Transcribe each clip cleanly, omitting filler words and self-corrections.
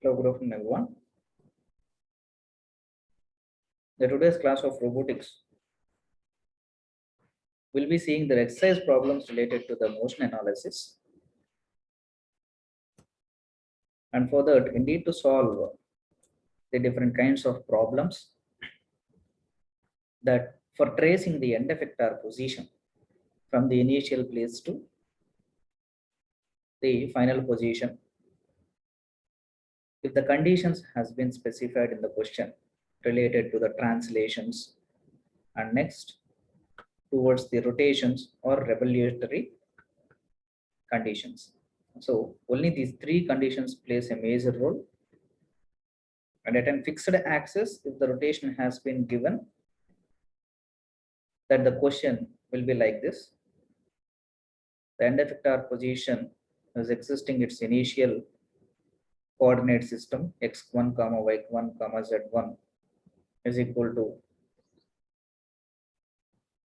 Hello, good afternoon, everyone. The today's class of robotics will be seeing the exercise problems related to the motion analysis. And for that, we need to solve the different kinds of problems that for tracing the end effector position from the initial place to the final position. If the conditions has been specified in the question related to the translations, and next towards the rotations or revolutionary conditions. So only these three conditions plays a major role. And at a fixed axis, if the rotation has been given, that the question will be like this. The end effector position is existing its initial coordinate system x1 comma y1 comma z1 is equal to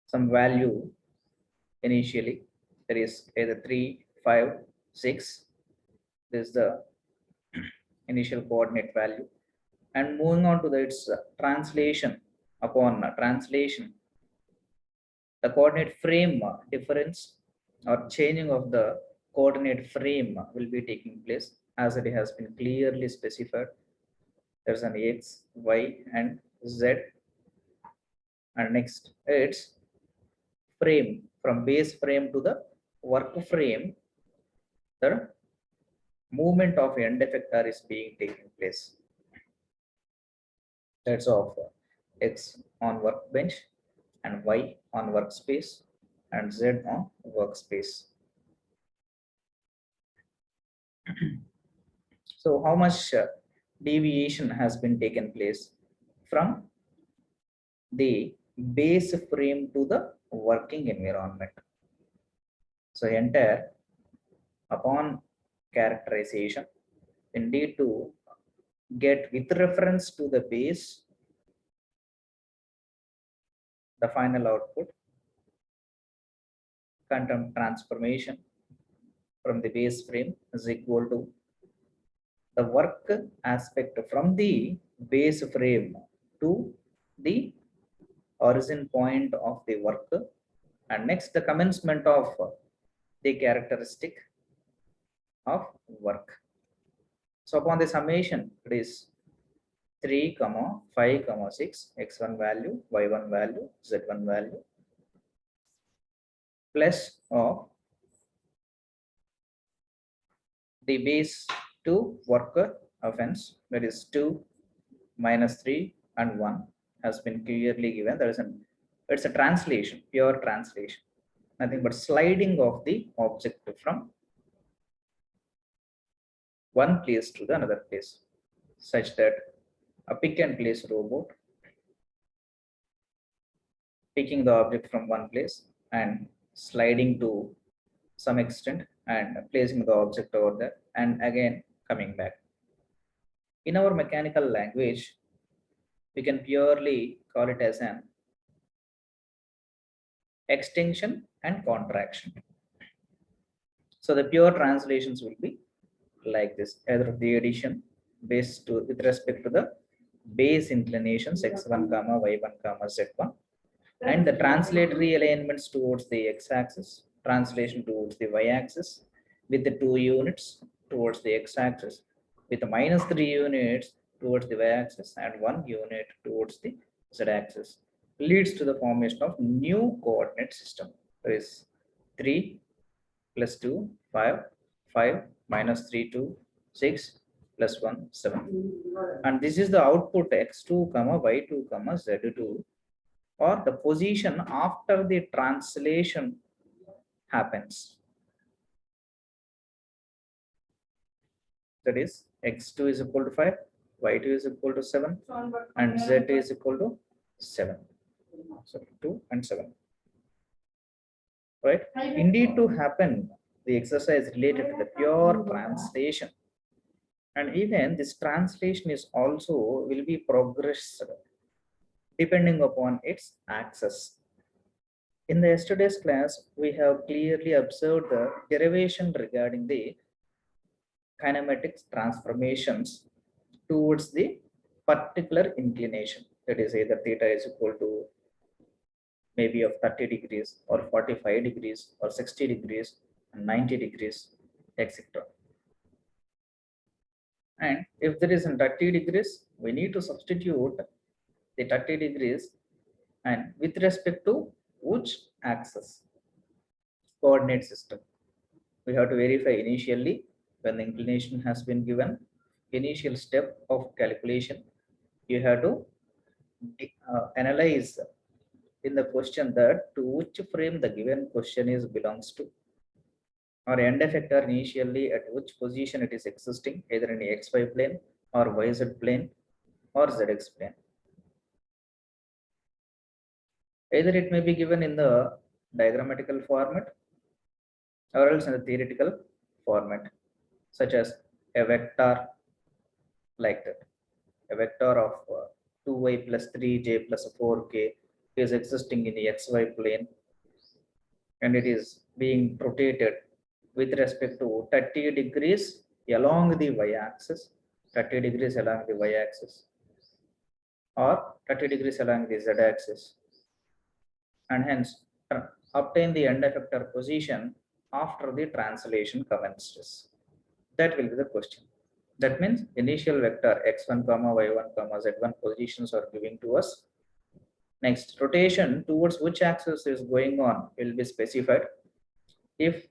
some value initially. There is either 3, 5, 6. This is the initial coordinate value. And moving on to the its translation, upon translation, the coordinate frame difference or changing of the coordinate frame will be taking place as it has been clearly specified. There's an x, y, and z. And next, it's frame from base frame to the work frame. The movement of end effector is being taken place. That's of x on workbench and y on workspace and z on workspace. So how much deviation has been taken place from the base frame to the working environment? So entire upon characterization, we need to get with reference to the base the final output. Quantum transformation from the base frame is equal to the work aspect from the base frame to the origin point of the work, and next the commencement of the characteristic of work. So upon the summation, it is 3, 5, 6, x1 value, y1 value, z1 value, plus of the base 2 worker offense, that is 2 minus 3 and 1 has been clearly given. There is it's a translation, pure translation, nothing but sliding of the object from one place to the another place, such that a pick and place robot picking the object from one place and sliding to some extent and placing the object over there and again coming back. In our mechanical language, we can purely call it as an extension and contraction. So the pure translations will be like this, either the addition based to with respect to the base inclinations x1 comma y1 comma z1, and the translatory alignments towards the x-axis, translation towards the y-axis with the 2 units towards the x-axis, with the -3 units towards the y-axis and 1 unit towards the z-axis, leads to the formation of new coordinate system. There is 3 plus 2, 5, 5 minus 3, 2, 6 plus 1, 7. And this is the output x2 comma y2 comma z2, or the position after the translation happens. That is x2 is equal to 5, y2 is equal to 7, and z is equal to 7. So 2 and 7. Right? Indeed to happen, the exercise related to the pure translation. And even this translation is also will be progressed depending upon its axis. In the yesterday's class, we have clearly observed the derivation regarding the kinematics transformations towards the particular inclination. That is either theta is equal to maybe of 30 degrees or 45 degrees or 60 degrees and 90 degrees, etc. And if there is in 30 degrees, we need to substitute the 30 degrees and with respect to which axis coordinate system. We have to verify initially when the inclination has been given. Initial step of calculation, you have to analyze in the question that to which frame the given question is belongs to, or end effector initially at which position it is existing, either in the xy plane or yz plane or zx plane. Either it may be given in the diagrammatical format or else in the theoretical format, such as a vector like that. A vector of 2y plus 3j plus 4k is existing in the xy plane and it is being rotated with respect to 30 degrees along the y-axis, 30 degrees along the y-axis or 30 degrees along the z-axis, and hence obtain the end effector position after the translation commences. That will be the question. That means initial vector x1 comma y1 comma z1 positions are given to us. Next, rotation towards which axis is going on will be specified. If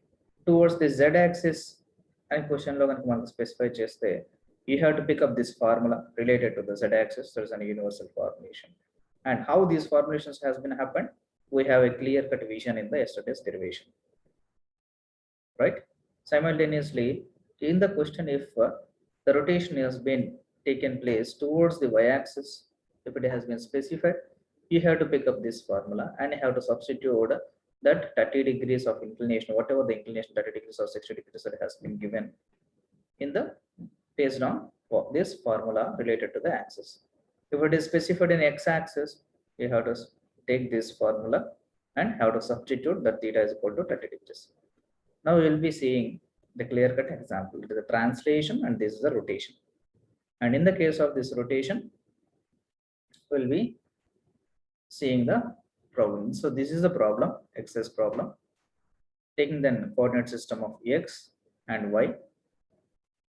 towards the z-axis and question lo ganaka specify cheste, you have to pick up this formula related to the z-axis. There is a universal formulation, and how these formulations has been happened, we have a clear-cut vision in the yesterday's derivation, right? Simultaneously, in the question, if the rotation has been taken place towards the y-axis, if it has been specified, you have to pick up this formula and you have to substitute that 30 degrees of inclination, whatever the inclination, 30 degrees or 60 degrees that has been given in the based on this formula related to the axis. If it is specified in x-axis, you have to take this formula and have to substitute that theta is equal to 30 degrees. Now we will be seeing the clear-cut example. It is a translation and this is a rotation. And in the case of this rotation, we'll be seeing the problem. So this is the problem, XS problem. Taking the coordinate system of x and y,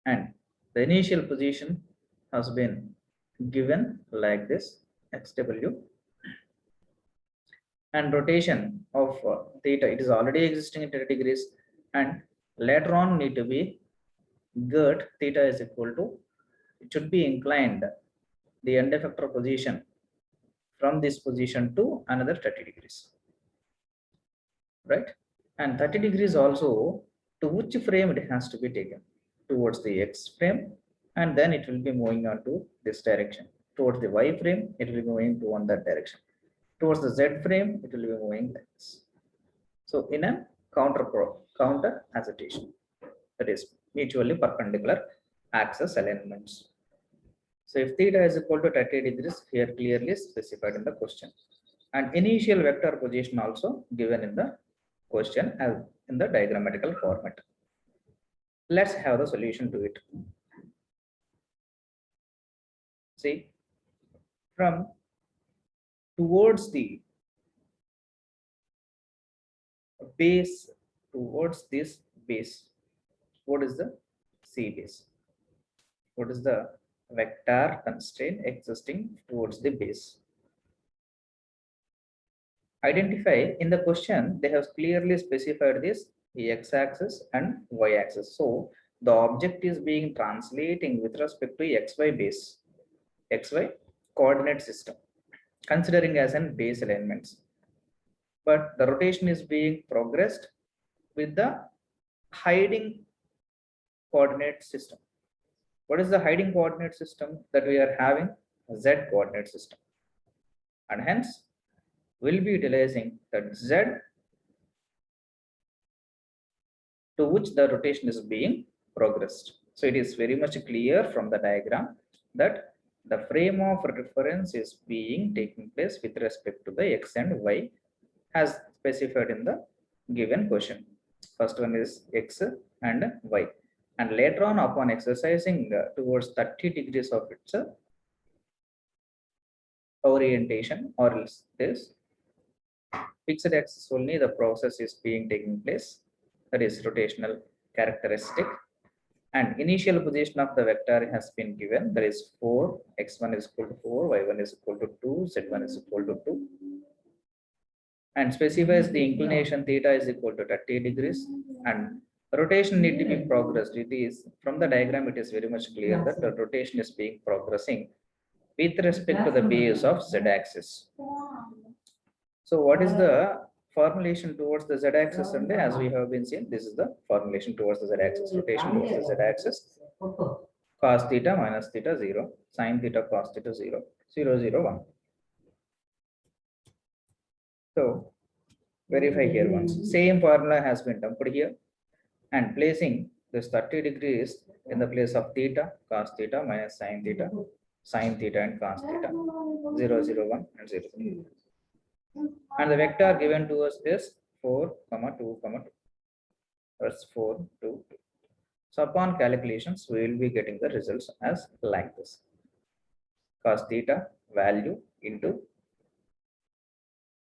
and the initial position has been given like this, xw, and rotation of theta, it is already existing in 30 degrees, and later on need to be good, theta is equal to, it should be inclined the end effector position from this position to another 30 degrees, right? And 30 degrees also to which frame it has to be taken, towards the x frame, and then it will be moving on to this direction. Towards the y frame, it will be moving to on that direction. Towards the z frame, it will be moving like this. So in a counter agitation, that is mutually perpendicular axis alignments. So if theta is equal to 30 degrees, here clearly specified in the question, and initial vector position also given in the question as in the diagrammatical format. Let's have the solution to it. See, from towards the base, towards this base, what is the C base? What is the vector constraint existing towards the base? Identify in the question, they have clearly specified this x-axis and y-axis. So the object is being translating with respect to xy base, xy coordinate system, considering as an base alignments. But the rotation is being progressed with the hiding coordinate system. What is the hiding coordinate system that we are having? Z coordinate system. And hence, we'll be utilizing that Z to which the rotation is being progressed. So it is very much clear from the diagram that the frame of reference is being taking place with respect to the x and y as specified in the given question. First one is x and y. And later on, upon exercising towards 30 degrees of its orientation, or else this fixed axis only the process is being taking place, that is rotational characteristic. And initial position of the vector has been given, that is 4, x1 is equal to 4, y1 is equal to 2, z1 is equal to 2, and specifies the inclination theta is equal to 30 degrees, and rotation need to be progressed. It is from the diagram, it is very much clear that the rotation is being progressing with respect to the base of z-axis. So what is the formulation towards the z-axis? And as we have been seeing, this is the formulation towards the z-axis, rotation towards the z-axis, cos theta minus theta 0, sin theta cos theta 0, 0, 0, 1. So verify here once. Same formula has been dumped here, and placing this 30 degrees in the place of theta, cos theta minus sin theta and cos theta, 0, 0, 1 and 0, 0. And the vector given to us is 4, 2, 2. That's 4, 2, 2. So upon calculations, we will be getting the results as like this. Cos theta value into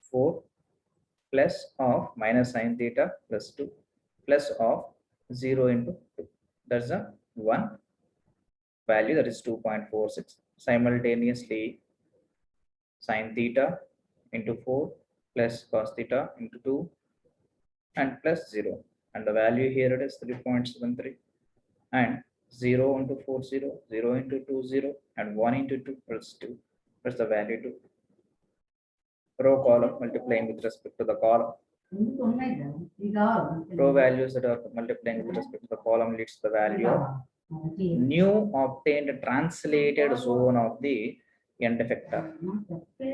4 plus of minus sin theta plus 2 plus of 0 into 2. That's a 1 value, that is 2.46. Simultaneously sin theta into 4 plus cos theta into 2 and plus 0. And the value here it is 3.73. And 0 into 4, 0, 0 into 2, 0, and 1 into 2 plus 2. That's the value 2. Row column multiplying with respect to the column. Row values that are multiplying with respect to the column leads to the value of new obtained translated zone of the end effector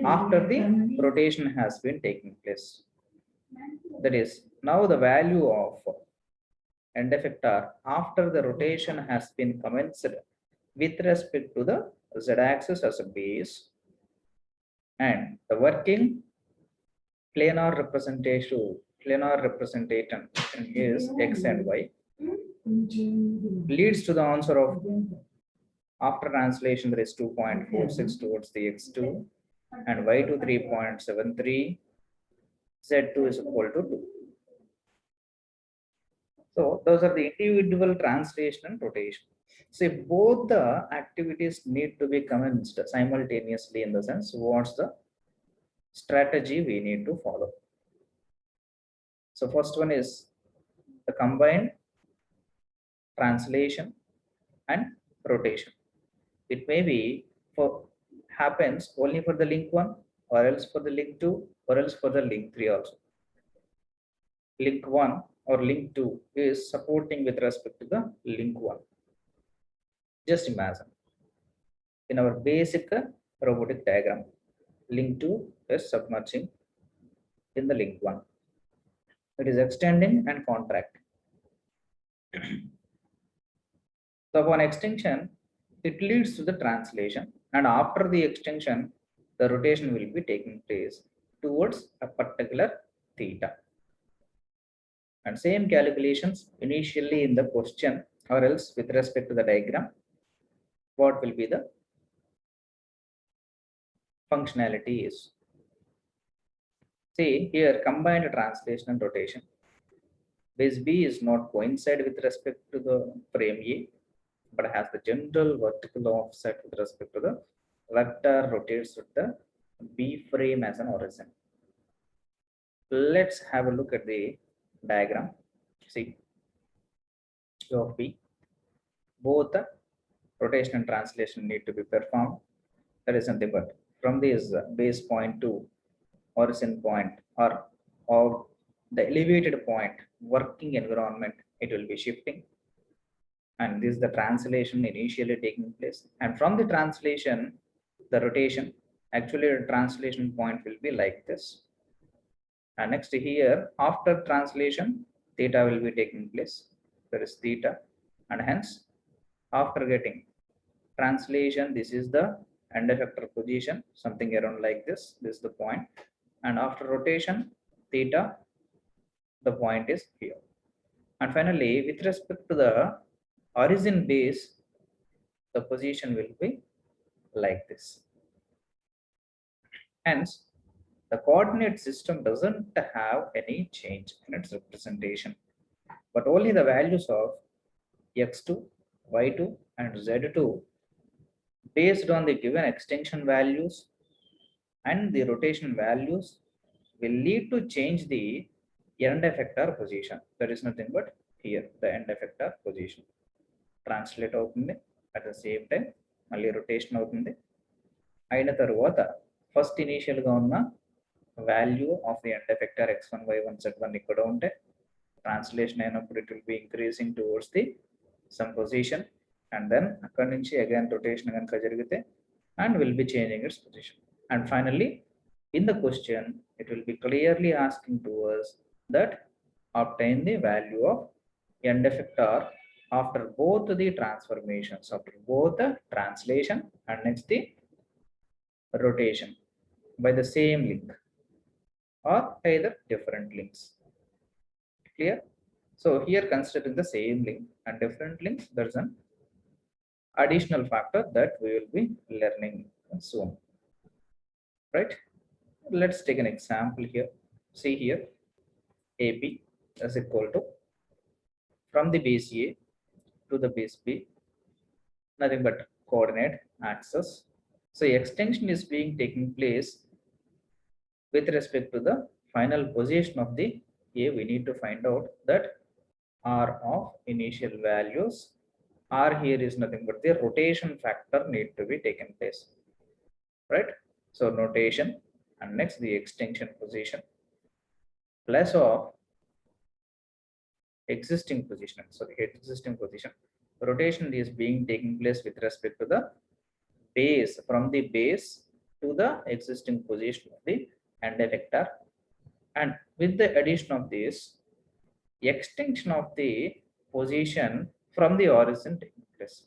after the rotation has been taking place. That is, now the value of end effector after the rotation has been commenced with respect to the z-axis as a base, and the working planar representation is x and y, leads to the answer of, after translation, there is 2.46 towards the x2 and y2 3.73, z2 is equal to 2. So those are the individual translation and rotation. So if both the activities need to be commenced simultaneously, in the sense, what's the strategy we need to follow? So first one is the combined translation and rotation. It may be for happens only for the link 1, or else for the link 2, or else for the link 3 also. Link 1 or link 2 is supporting with respect to the link 1. Just imagine, in our basic robotic diagram, link 2 is submerging in the link 1. It is extending and contracting. So upon extension, it leads to the translation, and after the extension, the rotation will be taking place towards a particular theta. And same calculations initially in the question, or else with respect to the diagram, what will be the functionality is. See here, combined translation and rotation. Base B is not coincide with respect to the frame A, but has the general vertical offset with respect to the vector rotates with the B frame as an origin. Let's have a look at the diagram. See, U of B, both the rotation and translation need to be performed. That is nothing but from this base point to origin point, or the elevated point working environment, it will be shifting. And this is the translation initially taking place. And from the translation, the rotation, actually the translation point will be like this. And next here, after translation, theta will be taking place. There is theta, and hence after getting translation, this is the end effector position, something around like this. This is the point, and after rotation, theta, the point is here. And finally, with respect to the origin base, the position will be like this. Hence, the coordinate system doesn't have any change in its representation, but only the values of x2, y2, and z2 based on the given extension values and the rotation values will lead to change the end effector position. That is nothing but here the end effector position. Translate అవుతుంది at the same time మళ్ళీ rotation అవుతుంది. అయిన తర్వాత first initial గా ఉన్న value of the end effector x1 y1 z1 ఇక్కడ ఉంటే translation అయినప్పుడు it will be increasing towards the some position and then అక్కడ నుంచి అగైన్ రొటేషన్ కనుక జరిగితే and will be changing its position. And finally, in the question, it will be clearly asking to us that obtain the value of end effector after both the transformations, after both the translation and next the rotation by the same link or either different links. Clear? So here considering the same link and different links, there's an additional factor that we will be learning soon. Right? Let's take an example here. See here, AP is equal to from the base A to the base B, nothing but coordinate axis. So extension is being taking place with respect to the final position of the A. We need to find out that R of initial values. R here is nothing but the rotation factor need to be taken place. Right? So notation and next the extension position plus of existing position. So the existing position rotation is being taking place with respect to the base, from the base to the existing position of the end effector, and with the addition of this extension of the position from the origin taking place.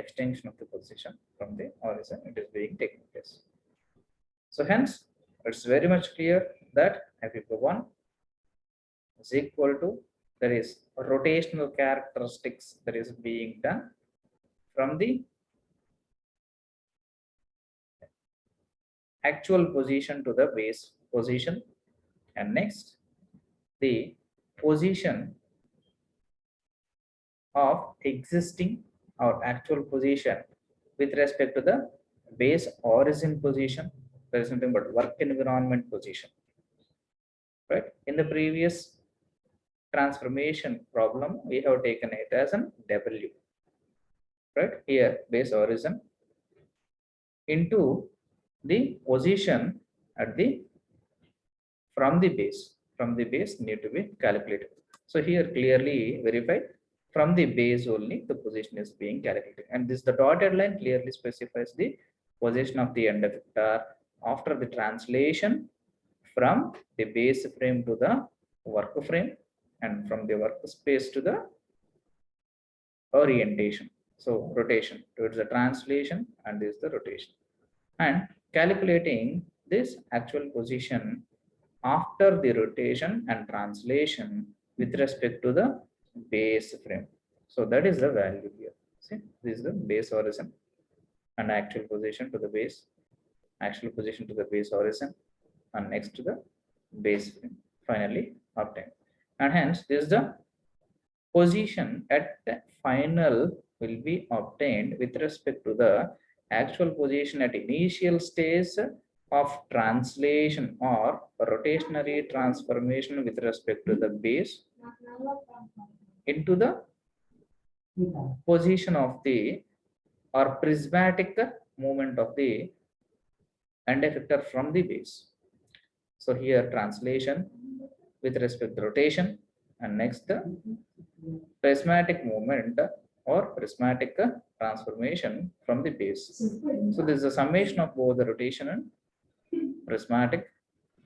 Extension of the position from the origin, it is being taken place. So hence, it's very much clear that FP1 is equal to, there is rotational characteristics that is being done from the actual position to the base position, and next the position of existing or actual position with respect to the base origin position. There is something but work environment position. Right? In the previous transformation problem, we have taken it as an W. Right? Here base origin into the position at the from the base need to be calculated. So here clearly verify from the base only the position is being calculated, and this the dotted line clearly specifies the position of the end effector after the translation from the base frame to the work frame and from the workspace to the orientation. So rotation towards the translation and this is the rotation, and calculating this actual position after the rotation and translation with respect to the base frame. So that is the value here. See, this is the base origin and actual position to the base, actual position to the base origin, and next to the base frame, finally obtained. And hence this is the position at the final will be obtained with respect to the actual position at initial stage of translation or rotationary transformation with respect to the base into the position of the or prismatic movement of the end effector from the base. So here translation with respect to rotation, and next the prismatic movement or prismatic transformation from the base. So this is a summation of both the rotation and prismatic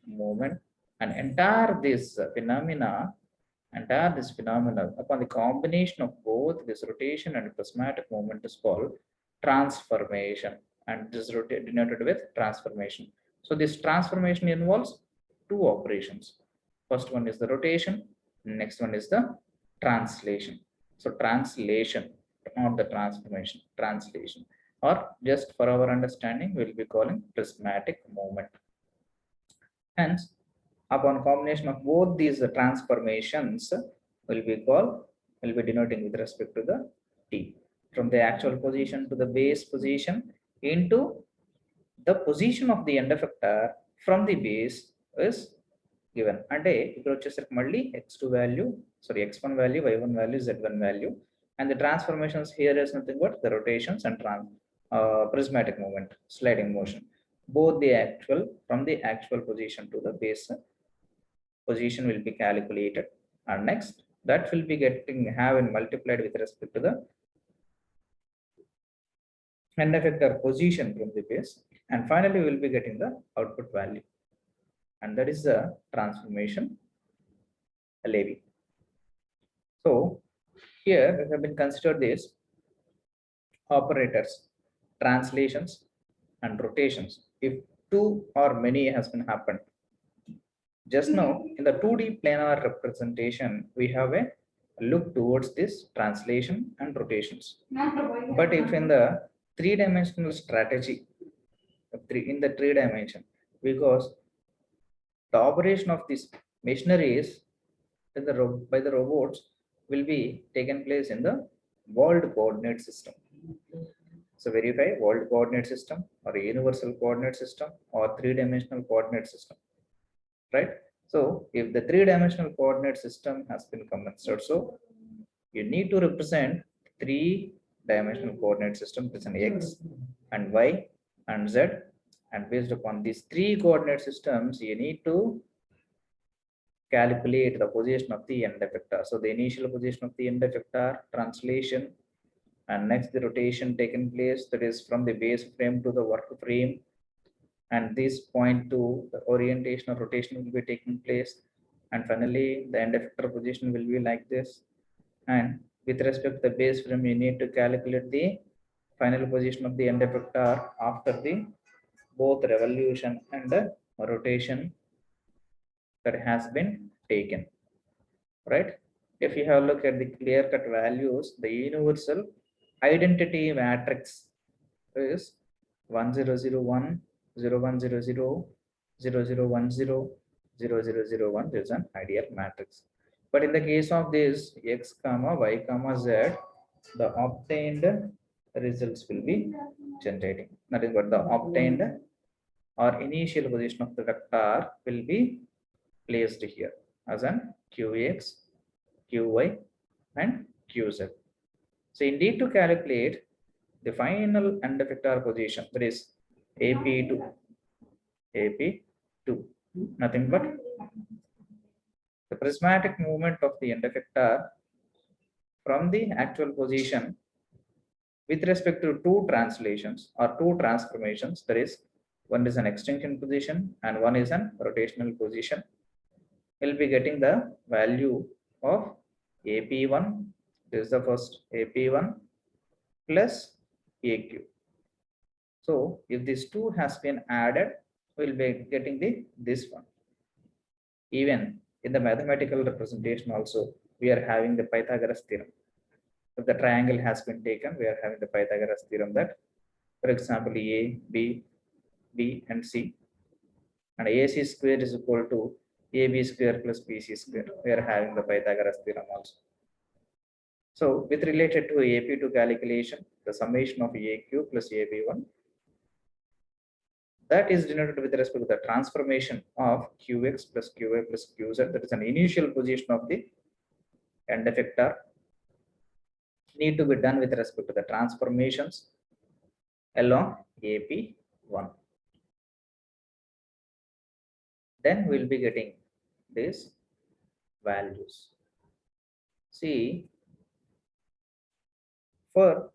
movement, and entire this phenomena upon the combination of both this rotation and prismatic movement is called transformation, and this is denoted with transformation. So this transformation involves two operations. First one is the rotation, next one is the translation. So translation, not the transformation, translation, or just for our understanding, we'll be calling prismatic movement. Hence, upon combination of both these transformations, will be called, will be denoting with respect to the T, from the actual position to the base position into the position of the end effector from the base is given. అంటే ఇక్కడ వచ్చేసరికి మళ్ళీ x2 value, sorry, x1 value, y1 value, z1 value, and the transformations here is nothing but the rotations and prismatic movement, sliding motion, both the actual, from the actual position to the base position will be calculated, and next that will be getting have and multiplied with respect to the end effector position from the base, and finally we will be getting the output value, and that is the transformation LAV. So here we have been considered these operators, translations and rotations if two or many has been happened. Just now in the 2D planar representation we have a look towards this translation and rotations, but if in the three-dimensional strategy, in the three dimension, because the operation of these machineries by the robots will be taken place in the world coordinate system. So verify world coordinate system or a universal coordinate system or three-dimensional coordinate system, right? So if the three-dimensional coordinate system has been commenced, so you need to represent three-dimensional coordinate system with an x and y and z, and based upon these three coordinate systems you need to calculate the position of the end effector. So the initial position of the end effector, translation, and next the rotation taken place, that is from the base frame to the work frame, and this point to the orientation or rotation will be taking place, and finally the end effector position will be like this, and with respect to the base frame you need to calculate the final position of the end effector after the both revolution and the rotation that has been taken, right? If you have a look at the clear cut values, the universal identity matrix is 1001, 0100, 0010, 0001 is an ideal matrix. But in the case of this x comma y comma z, the obtained results will be generating. Nothing but the obtained or initial position of the vector will be placed here as an qx, qy, and qz. So you need to calculate the final end effector position, that is AP2, AP2, nothing but the prismatic movement of the end effector from the actual position with respect to two translations or two transformations, that is one is an extinction position and one is an rotational position. We'll be getting the value of AP1, this is the first AP1 plus AQ. So if this 2 has been added, we'll be getting this one. Even in the mathematical representation also, we are having the Pythagoras theorem. If the triangle has been taken, we are having the Pythagoras theorem that, for example, A, B, B and C, and AC square is equal to AB square plus BC square. We are having the Pythagoras theorem also. So with related to AP2 calculation, the summation of AQ plus AB1, that is denoted with respect to the transformation of QX plus QY plus QZ. That is an initial position of the end effector, need to be done with respect to the transformations along AP1. Then we'll be getting these values. See, for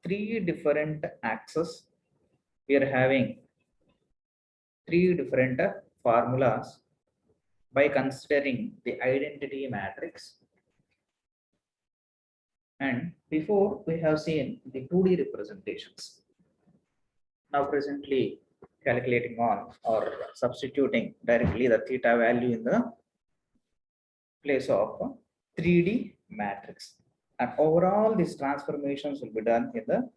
three different axes, we are having three different formulas by considering the identity matrix. And before we have seen the 2D representations. Now presently calculating on or substituting directly the theta value in the place of 3D matrix. And overall, these transformations will be done in the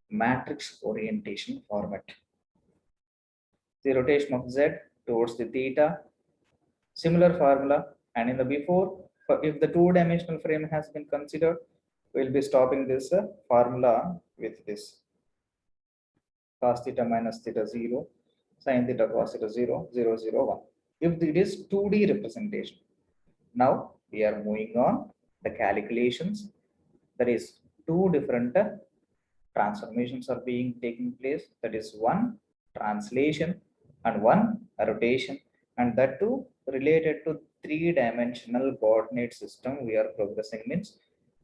matrix orientation format. The rotation of Z towards the theta, similar formula. And in the before, if the two-dimensional frame has been considered, we'll be stopping this formula with this cos theta minus theta 0, sin theta cos theta 0, 0, 0, 1. If it is 2D representation. Now we are moving on the calculations. There is two different transformations are being taking place. That is one translation and one rotation, and that too related to three-dimensional coordinate system. We are progressing means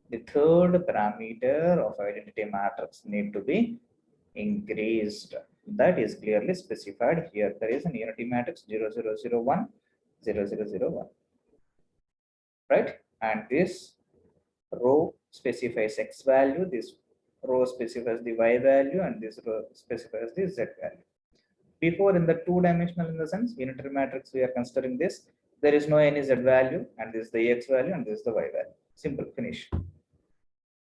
the third parameter of identity matrix need to be increased. That is clearly specified here. There is an unity matrix 0, 0, 0, 1, 0, 0, 0, 1, right? And this row specifies x value, this row specifies the y value, and this row specifies the z value. Before, in the two-dimensional, in the sense unitary matrix, we are considering this, there is no any z value, and this is the x value, and this is the y value. Simple, finish.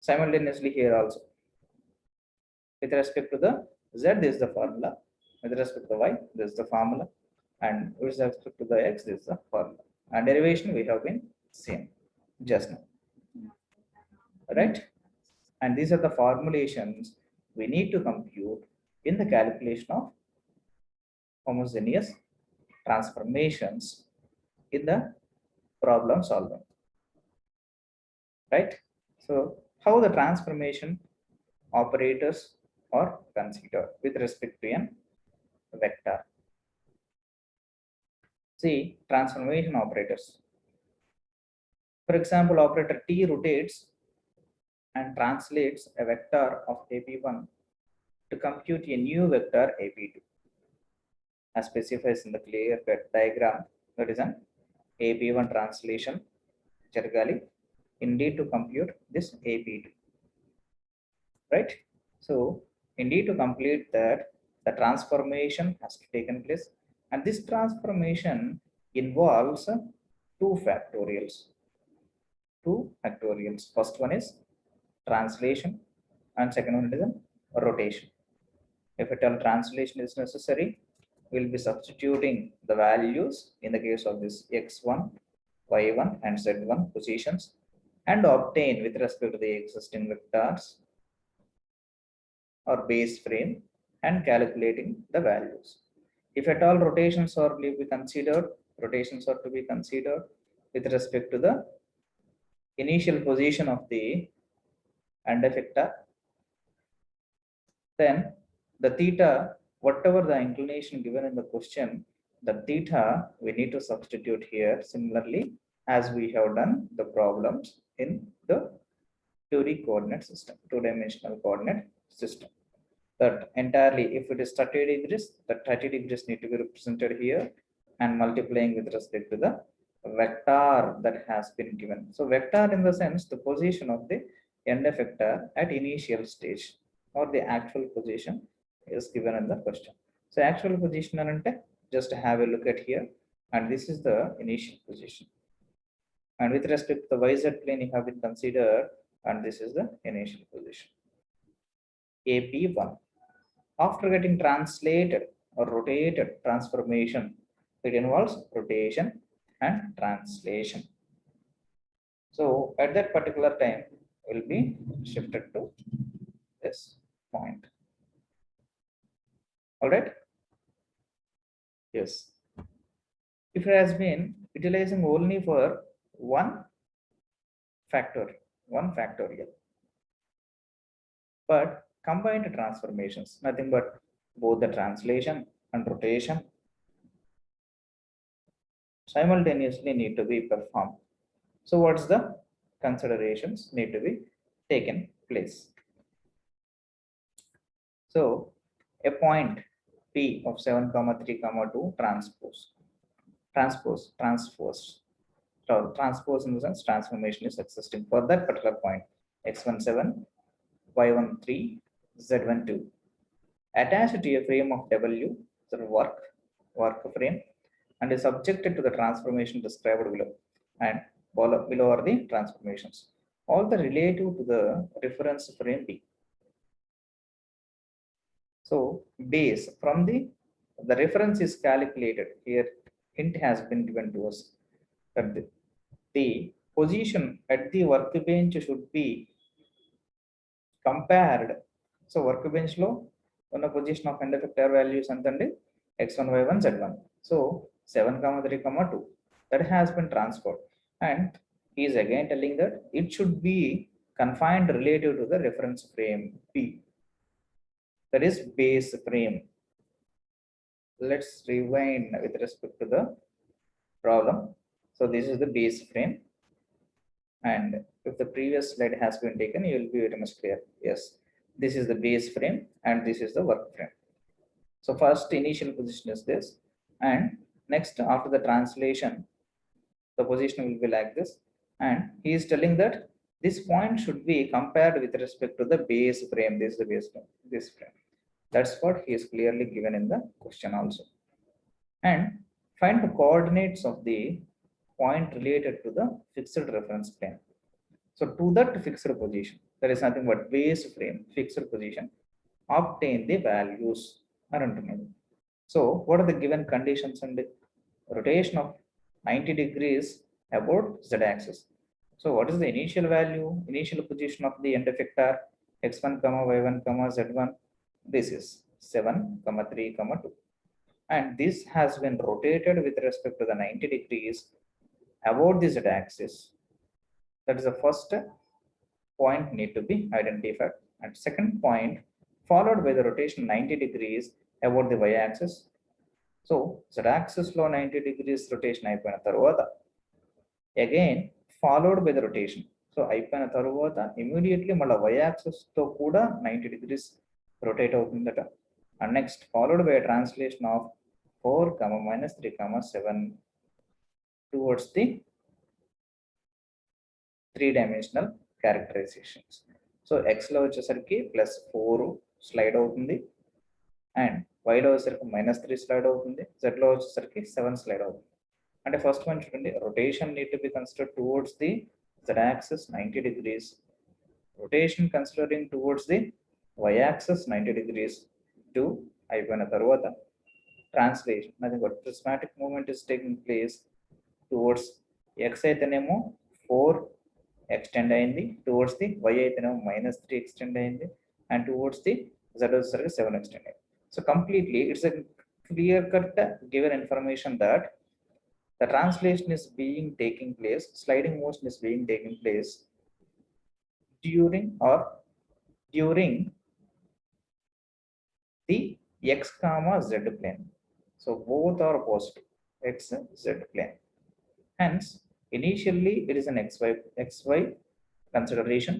Simultaneously here also, with respect to the z, this is the formula. With respect to the y, this is the formula, and with respect to the x, this is the formula. And derivation we have been seen just now, right? And these are the formulations we need to compute in the calculation of homogeneous transformations in the problem solving, right? So how the transformation operators are considered with respect to an vector. See, transformation operators. For example, operator T rotates and translates a vector of AP1 to compute a new vector AP2. As specifies in the clear cut diagram, that is an AP1 translation Chergali indeed to compute this AP2, right? So indeed to complete that, the transformation has taken place, and this transformation involves two factorials. First one is translation, and second one is a rotation. If at all translation is necessary, we'll be substituting the values in the case of this x1, y1, and z1 positions, and obtain with respect to the existing vectors or base frame and calculating the values. If at all rotations are to be considered, with respect to the initial position of the end effector, then the theta, whatever the inclination given in the question, the theta we need to substitute here similarly as we have done the problems in the 2D coordinate system, two-dimensional coordinate system. That entirely, if it is 30 degrees, the 30 degrees need to be represented here and multiplying with respect to the vector that has been given. So vector in the sense the position of the end effector at initial stage or the actual position is given in the question. So actual position and just have a look at here, and this is the initial position. And with respect to the YZ plane, you have been considered, and this is the initial position. AP1. After getting translated or rotated transformation, it involves rotation and translation. So at that particular time, will be shifted to this point. All right. Yes. If it has been utilizing only for one factorial, but combined transformations, nothing but both the translation and rotation simultaneously need to be performed. So what's the considerations need to be taken place? So a point P of 7, 3, 2 transpose. So transpose in the sense transformation is existing for that particular point x17, y13, z12. Attached to a frame of W, the work frame, and is subjected to the transformation described below. And below are the transformations. all the relative to the reference frame B. So base from the reference is calculated here. Hint has been given to us that the position at the workbench should be compared. So workbench లో ఉన్న position of end effector values అంతండి x1 y1 z1. So 7 3 2 that has been transferred, and he is again telling that it should be confined relative to the reference frame B, that is base frame. Let's rewind with respect to the problem. So this is the base frame, and if the previous slide has been taken, you will be very much clear. Yes, this is the base frame and this is the work frame. So first initial position is this, and next after the translation the position will be like this, and he is telling that this point should be compared with respect to the base frame. This is the base frame, this frame. That's what he is clearly given in the question also. And find the coordinates of the point related to the fixed reference plane. So to that fixed position, there is nothing but base frame fixed position, obtain the values అని అంటున్నాడు. So what are the given conditions? And rotation of 90 degrees about z axis. So what is the initial value, initial position of the end effector x1 y1 z1? This is 7 3 2, and this has been rotated with respect to the 90 degrees about the z axis. That is the first point need to be identified, and second point followed by the rotation 90 degrees about the y axis. So z axis లో 90 degrees rotation అయిపోయిన తర్వాత again followed by the rotation. So అయిపోయిన తర్వాత immediately మళ్ళీ y axis తో కూడా 90 degrees rotate అవుతుందట, and next followed by a translation of 4 3 7 towards the three-dimensional characterizations. So x లో వచ్చేసరికి +4 స్లైడ్ అవుతుంది, అండ్ y లో వచ్చేసరికి -3 స్లైడ్ అవుతుంది, z లో వచ్చేసరికి 7 స్లైడ్ అవుతుంది. అంటే ఫస్ట్ వన్ చూడండి, rotation need to be considered towards the z axis 90 degrees, rotation considering towards the y axis 90 degrees to అయిపోయిన తర్వాత translation, nothing but prismatic movement is taking place towards x అయితేనేమో 4 extend అయింది, towards the y అయితేనేమో -3 extend అయింది, and towards the z వచ్చేసరికి 7 extend అయింది. So completely it's a clear cut given information that the translation is being taking place, sliding motion is being taking place during the x comma z plane. So both are positive, x z plane. Hence initially it is an xy consideration,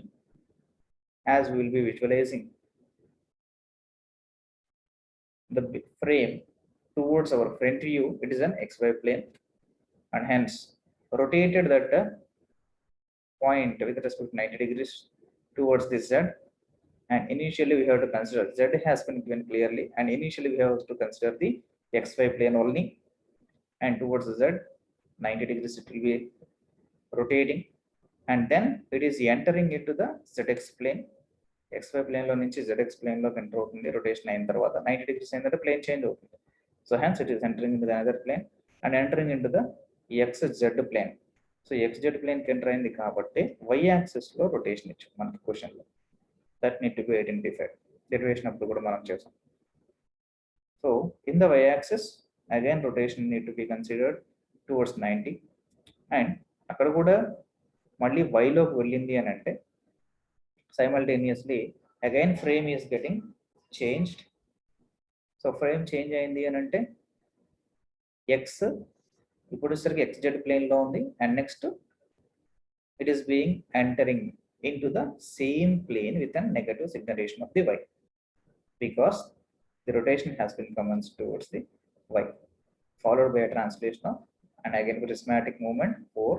as we will be visualizing the frame towards our front view. It is an xy plane, and hence rotated that point with respect to 90 degrees towards this z, and initially we have to consider z has been given clearly, and initially we have to consider the xy plane only, and towards the z 90 degrees it will be rotating, and then it is entering into the zx plane. xy plane లో నుంచి zx plane లోకి enter అవుతుంది. Rotation అయిన తర్వాత 90 degrees అయిన తర్వాత plane change అవుతుంది. So hence it is entering into the another plane and entering into the xz plane. So xz plane కి ఎంటర్ అయింది కాబట్టి y యాక్సిస్ లో రొటేషన్ ఇచ్చాం మనకి క్వశ్చన్ లో. That need to be identified. Derivation అప్పుడు కూడా మనం చేసాం. So in the y axis again rotation need to be considered towards 90, and అక్కడ కూడా మళ్ళీ y లోకి వెళ్ళింది అని అంటే simultaneously again frame is getting changed. So frame change అయింది అని అంటే x ఇప్పుడు సరికి xz plane లో ఉంది, and next it is being entering into the same plane with a negative signification of the y, because the rotation has been commenced towards the y, followed by a translation of, and again prismatic movement 4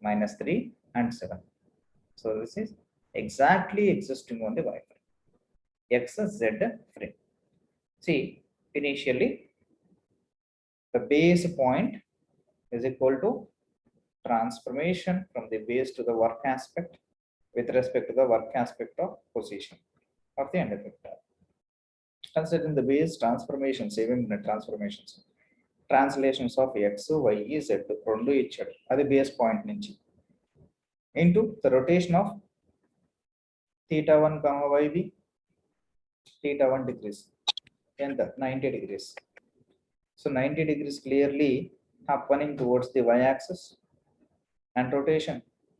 -3 and 7. So this is exactly existing on the y frame, xz frame. See, initially the base point is equal to transformation from the base to the work aspect with respect to the work aspect of position of the end effector. Considering the base transformations, even the transformations, translations of x, y, z, రెండు ఇచ్చాడు అది base point నుంచి into the rotation of theta 1 comma yb theta 1 degrees and the 90 degrees. So 90 degrees clearly happening towards the y-axis, and rotation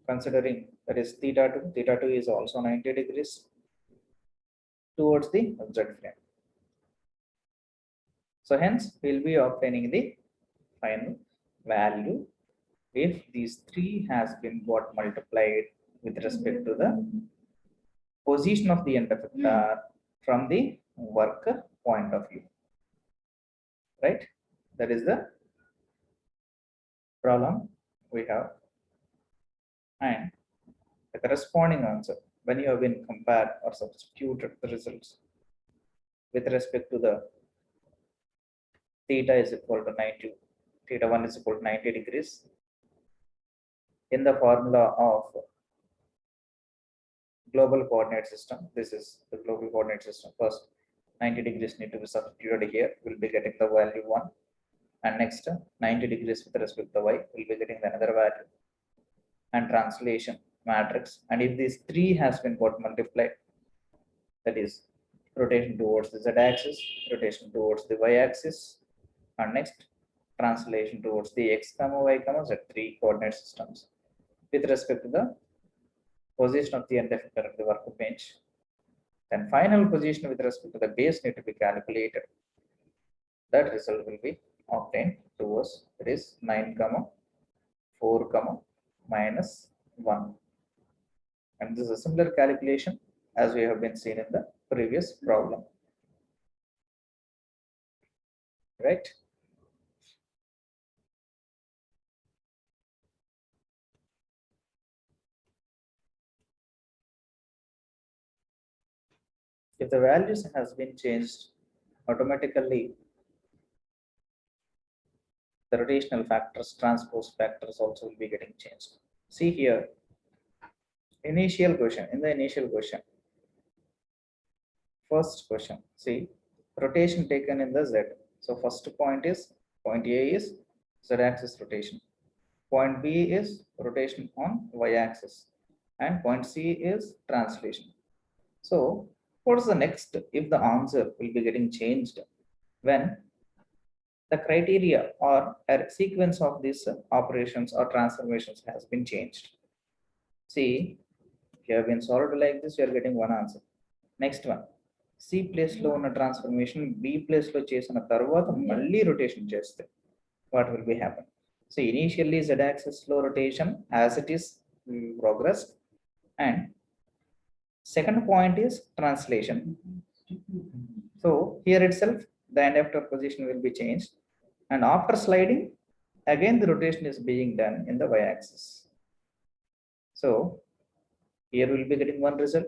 considering that is theta 2 is also 90 degrees towards the z frame. So hence we'll be obtaining the final value if these three has been got multiplied with respect to the position of the end effector from the worker point of view, right? That is the problem we have, and the corresponding answer when you have been compared or substituted the results with respect to the theta is equal to 90, theta 1 is equal to 90 degrees in the formula of global coordinate system. This is the global coordinate system. First 90 degrees need to be substituted here, we'll be getting the value 1, and next 90 degrees with respect to y, we'll be getting another value, and translation matrix, and if these three has been got multiplied, that is rotation towards the z-axis, rotation towards the y-axis, and next translation towards the x comma y comma z, three coordinate systems with respect to the position of the end effector of the workbench. Then final position with respect to the base need to be calculated. That result will be obtained towards, it is 9 comma 4 comma minus 1, and this is a similar calculation as we have been seen in the previous problem, right? If the values has been changed, automatically the rotational factors, transpose factors also will be getting changed. See here, initial question, in the initial question, first question, see rotation taken in the z. So first point is, point A is z-axis rotation, point B is rotation on y-axis, and point C is translation. So what is the next if the answer will be getting changed when the criteria or a sequence of these operations or transformations has been changed? See, if you have been solved like this, you are getting one answer. Next one, C place లో ఉన్న transformation B place లో చేసిన తర్వాత మళ్ళీ rotation చేస్తే what will be happen? So initially z axis లో rotation as it is progressed, and second point is translation. So here itself the end effector position will be changed, and after sliding again the rotation is being done in the y-axis. So here we'll be getting one result,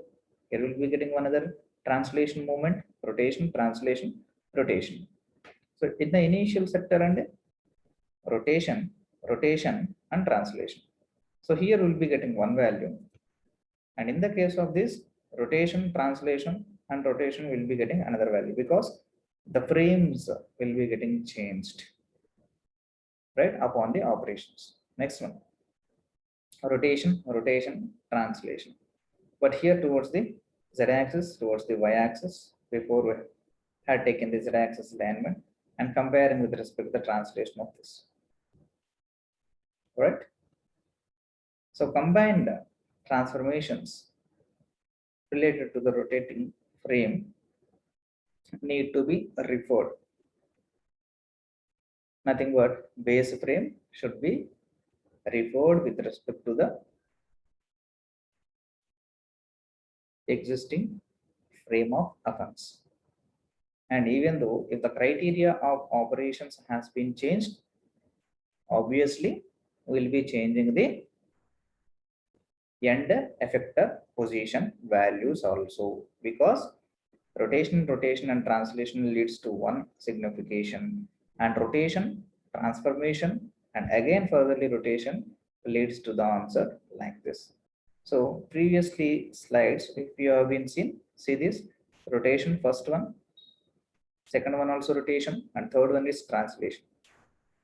here we'll be getting one other translation moment, rotation, translation, rotation. So in the initial sector and rotation, rotation and translation. So here we'll be getting one value, and in the case of this rotation, translation and rotation will be getting another value because the frames will be getting changed, right, upon the operations. Next one, rotation, rotation, translation, but here towards the z-axis, towards the y-axis, before we had taken the z-axis alignment and comparing with respect to the translation of this, right? So combined transformations related to the rotating frame need to be referred. Nothing but base frame should be referred with respect to the existing frame of offense. And even though if the criteria of operations has been changed, obviously we'll be changing the end effector position values also, because rotation, rotation and translation leads to one signification, and rotation, transformation and again furtherly rotation leads to the answer like this. So previously slides, if you have been seen, see this rotation, first one, second one also rotation, and third one is translation.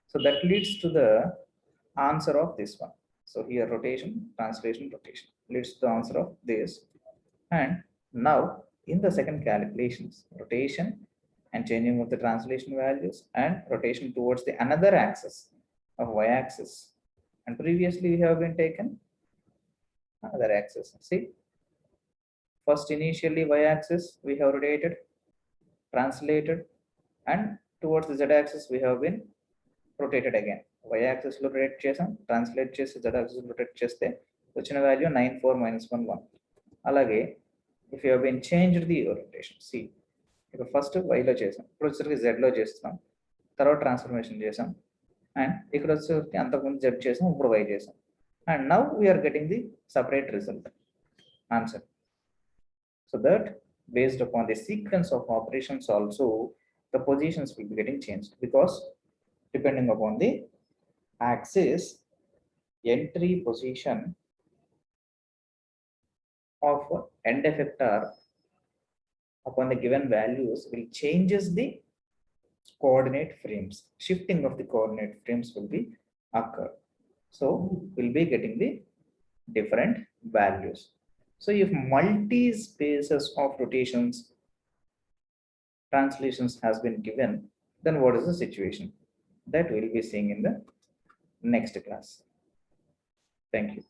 So that leads to the answer of this one. So here rotation, translation, rotation leads to the answer of this. And now in the second calculations, rotation and changing of the translation values and rotation towards the another axis of y-axis. And previously we have been taken another axis. See, first initially y-axis we have rotated, translated, and towards the z-axis we have been rotated again. Y-axis లో rotate చేసాం, translate చేసి z-axis లో rotate చేస్తే వచ్చిన value 94 - 1 1. అలాగే if you been changed the orientation, see ఇప్పుడు first వైలో చేసాం, ఇప్పుడు వచ్చేసరికి జెడ్లో చేస్తున్నాం, తర్వాత ట్రాన్స్ఫర్మేషన్ చేసాం, అండ్ ఇక్కడ వచ్చేసరికి అంతకుముందు జెడ్ చేసాం, ఇప్పుడు వై చేసాం, and now we are getting the separate result answer. So that based upon the sequence of operations also the positions will be getting changed, because depending upon the axis entry position of end effector upon the given values will changes the coordinate frames. Shifting of the coordinate frames will be occur, so we'll be getting the different values. So if multi spaces of rotations translations has been given, then what is the situation that we'll be seeing in the next class. Thank you.